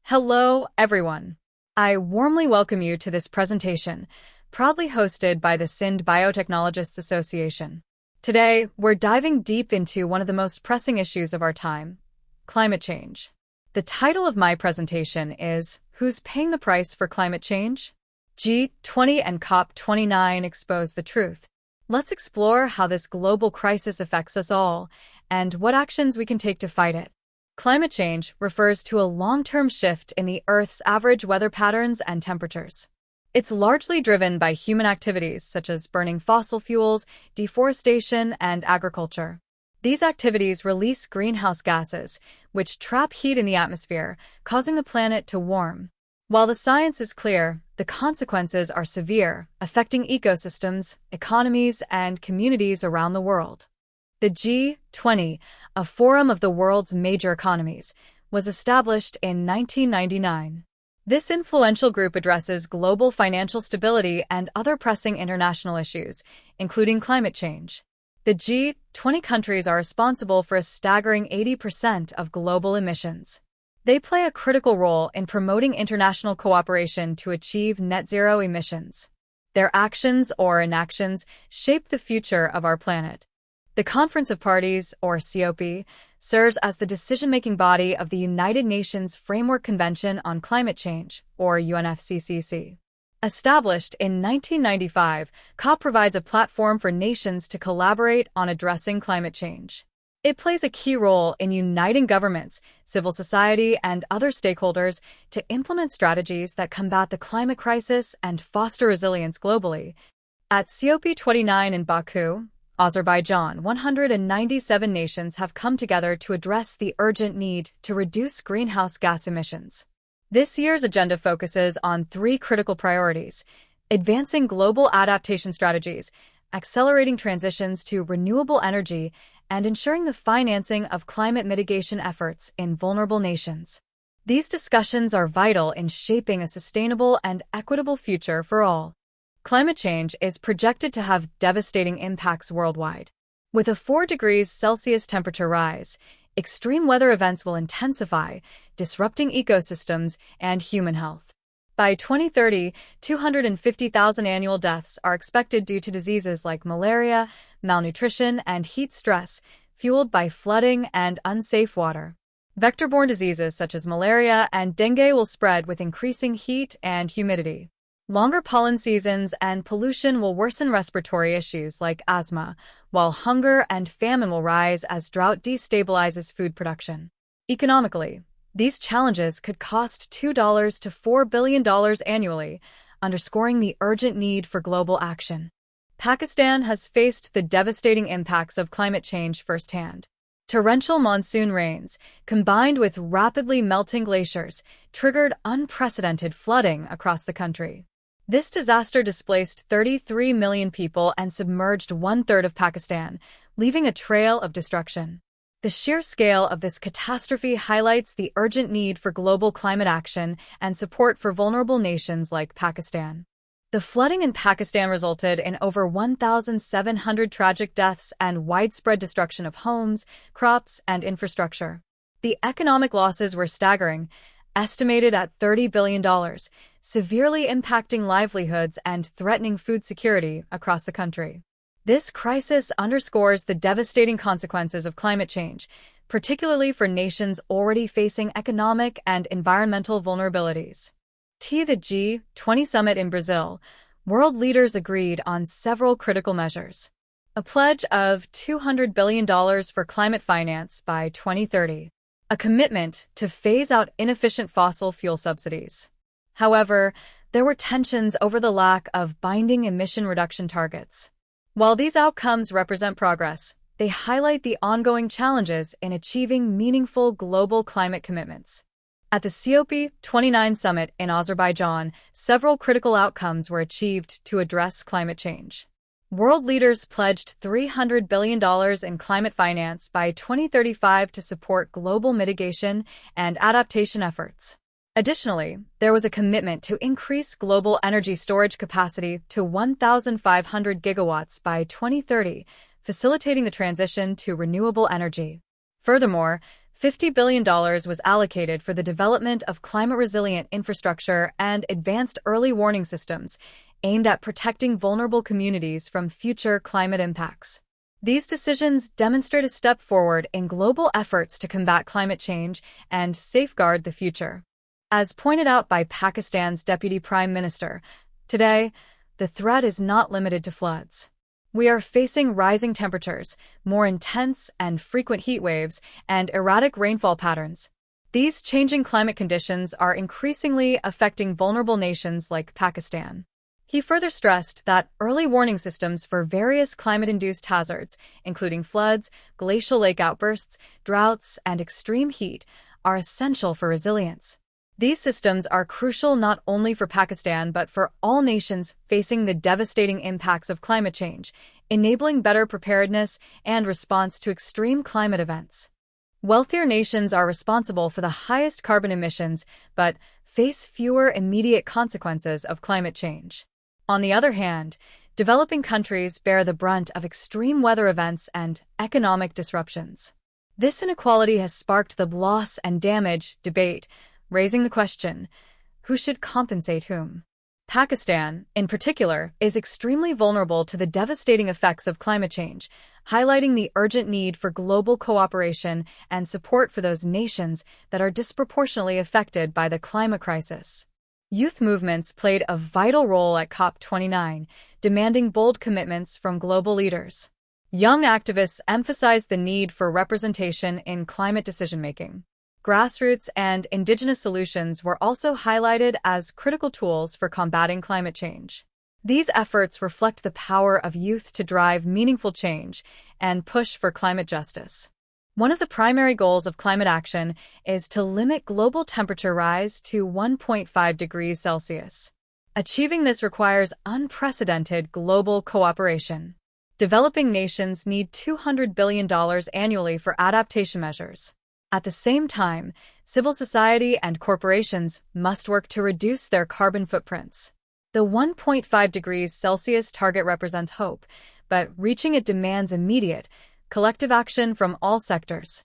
Hello, everyone. I warmly welcome you to this presentation, proudly hosted by the Sindh Biotechnologists Association. Today, we're diving deep into one of the most pressing issues of our time, climate change. The title of my presentation is, Who's Paying the Price for Climate Change? G20 and COP29 expose the truth. Let's explore how this global crisis affects us all and what actions we can take to fight it. Climate change refers to a long-term shift in the Earth's average weather patterns and temperatures. It's largely driven by human activities such as burning fossil fuels, deforestation, and agriculture. These activities release greenhouse gases, which trap heat in the atmosphere, causing the planet to warm. While the science is clear, the consequences are severe, affecting ecosystems, economies, and communities around the world. The G20, a forum of the world's major economies, was established in 1999. This influential group addresses global financial stability and other pressing international issues, including climate change. The G20 countries are responsible for a staggering 80% of global emissions. They play a critical role in promoting international cooperation to achieve net zero emissions. Their actions or inactions shape the future of our planet. The Conference of Parties, or COP, serves as the decision-making body of the United Nations Framework Convention on Climate Change, or UNFCCC. Established in 1995, COP provides a platform for nations to collaborate on addressing climate change. It plays a key role in uniting governments, civil society, and other stakeholders to implement strategies that combat the climate crisis and foster resilience globally. At COP29 in Baku, Azerbaijan, 197 nations have come together to address the urgent need to reduce greenhouse gas emissions. This year's agenda focuses on three critical priorities: advancing global adaptation strategies, accelerating transitions to renewable energy, and ensuring the financing of climate mitigation efforts in vulnerable nations. These discussions are vital in shaping a sustainable and equitable future for all. Climate change is projected to have devastating impacts worldwide. With a 4 degrees Celsius temperature rise, extreme weather events will intensify, disrupting ecosystems and human health. By 2030, 250,000 annual deaths are expected due to diseases like malaria, malnutrition, and heat stress, fueled by flooding and unsafe water. Vector-borne diseases such as malaria and dengue will spread with increasing heat and humidity. Longer pollen seasons and pollution will worsen respiratory issues like asthma, while hunger and famine will rise as drought destabilizes food production. Economically, these challenges could cost $2 to $4 billion annually, underscoring the urgent need for global action. Pakistan has faced the devastating impacts of climate change firsthand. Torrential monsoon rains, combined with rapidly melting glaciers, triggered unprecedented flooding across the country. This disaster displaced 33 million people and submerged one-third of Pakistan, leaving a trail of destruction. The sheer scale of this catastrophe highlights the urgent need for global climate action and support for vulnerable nations like Pakistan. The flooding in Pakistan resulted in over 1,700 tragic deaths and widespread destruction of homes, crops, and infrastructure. The economic losses were staggering, estimated at $30 billion, severely impacting livelihoods and threatening food security across the country. This crisis underscores the devastating consequences of climate change, particularly for nations already facing economic and environmental vulnerabilities. At the G20 summit in Brazil, world leaders agreed on several critical measures. A pledge of $200 billion for climate finance by 2030. A commitment to phase out inefficient fossil fuel subsidies. However, there were tensions over the lack of binding emission reduction targets. While these outcomes represent progress, they highlight the ongoing challenges in achieving meaningful global climate commitments. At the COP29 summit in Azerbaijan, several critical outcomes were achieved to address climate change. World leaders pledged $300 billion in climate finance by 2035 to support global mitigation and adaptation efforts. Additionally, there was a commitment to increase global energy storage capacity to 1,500 gigawatts by 2030, facilitating the transition to renewable energy. Furthermore, $50 billion was allocated for the development of climate-resilient infrastructure and advanced early warning systems aimed at protecting vulnerable communities from future climate impacts. These decisions demonstrate a step forward in global efforts to combat climate change and safeguard the future. As pointed out by Pakistan's Deputy Prime Minister, today, the threat is not limited to floods. We are facing rising temperatures, more intense and frequent heat waves, and erratic rainfall patterns. These changing climate conditions are increasingly affecting vulnerable nations like Pakistan. He further stressed that early warning systems for various climate-induced hazards, including floods, glacial lake outbursts, droughts, and extreme heat, are essential for resilience. These systems are crucial not only for Pakistan but for all nations facing the devastating impacts of climate change, enabling better preparedness and response to extreme climate events. Wealthier nations are responsible for the highest carbon emissions but face fewer immediate consequences of climate change. On the other hand, developing countries bear the brunt of extreme weather events and economic disruptions. This inequality has sparked the loss and damage debate, raising the question, who should compensate whom? Pakistan, in particular, is extremely vulnerable to the devastating effects of climate change, highlighting the urgent need for global cooperation and support for those nations that are disproportionately affected by the climate crisis. Youth movements played a vital role at COP29, demanding bold commitments from global leaders. Young activists emphasized the need for representation in climate decision-making. Grassroots and indigenous solutions were also highlighted as critical tools for combating climate change. These efforts reflect the power of youth to drive meaningful change and push for climate justice. One of the primary goals of climate action is to limit global temperature rise to 1.5 degrees Celsius. Achieving this requires unprecedented global cooperation. Developing nations need $200 billion annually for adaptation measures. At the same time, civil society and corporations must work to reduce their carbon footprints. The 1.5 degrees Celsius target represents hope, but reaching it demands immediate, collective action from all sectors.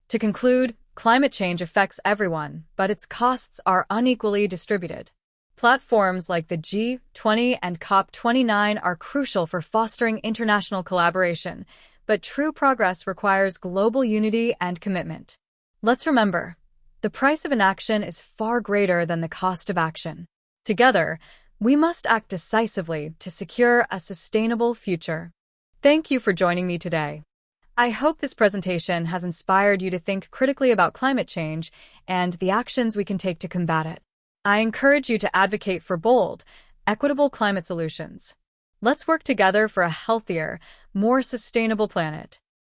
To conclude, climate change affects everyone, but its costs are unequally distributed. Platforms like the G20 and COP29 are crucial for fostering international collaboration, but true progress requires global unity and commitment. Let's remember, the price of inaction is far greater than the cost of action. Together, we must act decisively to secure a sustainable future. Thank you for joining me today. I hope this presentation has inspired you to think critically about climate change and the actions we can take to combat it. I encourage you to advocate for bold, equitable climate solutions. Let's work together for a healthier, more sustainable planet.